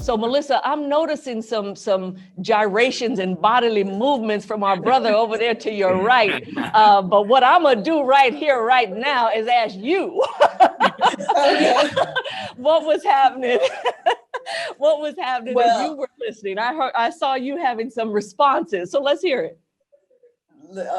So Melissa, I'm noticing some gyrations and bodily movements from our brother over there to your right. But what I'm gonna do right here, right now, is ask you, Okay. what was happening? What was happening as you Well, were listening? I saw you having some responses. So let's hear it.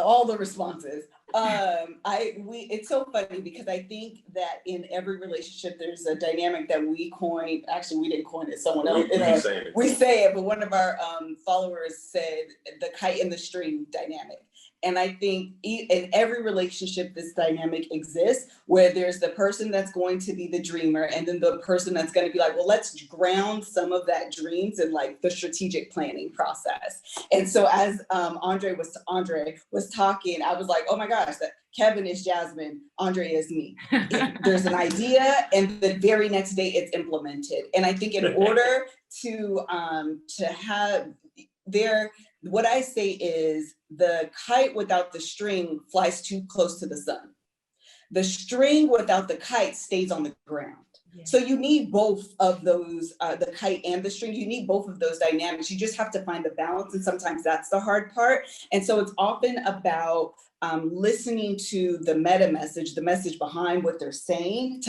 all the responses. It's so funny because I think that in every relationship there's a dynamic that we coined. Actually, we didn't coin it. Someone else. We say it, but one of our followers said the kite and the string dynamic. And I think in every relationship, this dynamic exists where there's the person that's going to be the dreamer and then the person that's going to be like, well, let's ground some of that dreams in like the strategic planning process. And so as Andre was talking, I was like, oh my gosh, that Kevin is Jasmine, Andre is me. There's an idea and the very next day it's implemented. And I think in order to have what I say is the kite without the string flies too close to the sun. The string without the kite stays on the ground. Yeah. So you need both of those, the kite and the string, you need both of those dynamics. You just have to find the balance. And sometimes that's the hard part. And so it's often about listening to the meta message, the message behind what they're saying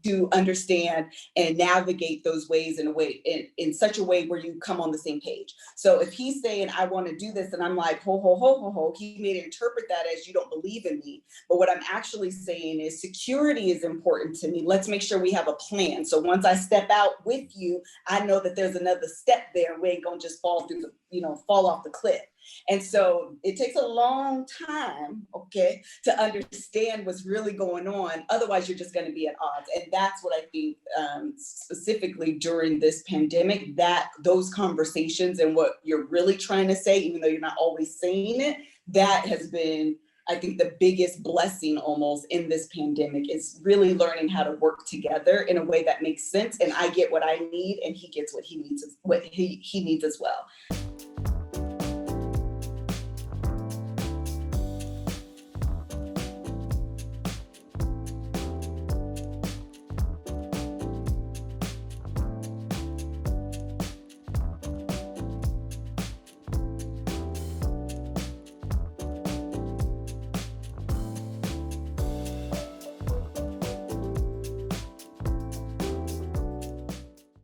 to understand and navigate those ways in such a way where you come on the same page. So if he's saying, I want to do this, and I'm like, ho, he may interpret that as you don't believe in me. But what I'm actually saying is security is important to me. Let's make sure we have a plan. So once I step out with you, I know that there's another step there. We ain't gonna just fall off the cliff. And so it takes a long time, okay, to understand what's really going on. Otherwise, you're just going to be at odds. And that's what I think specifically during this pandemic, that those conversations and what you're really trying to say, even though you're not always saying it, that has been, I think, the biggest blessing almost in this pandemic is really learning how to work together in a way that makes sense. And I get what I need and he gets what he needs as well.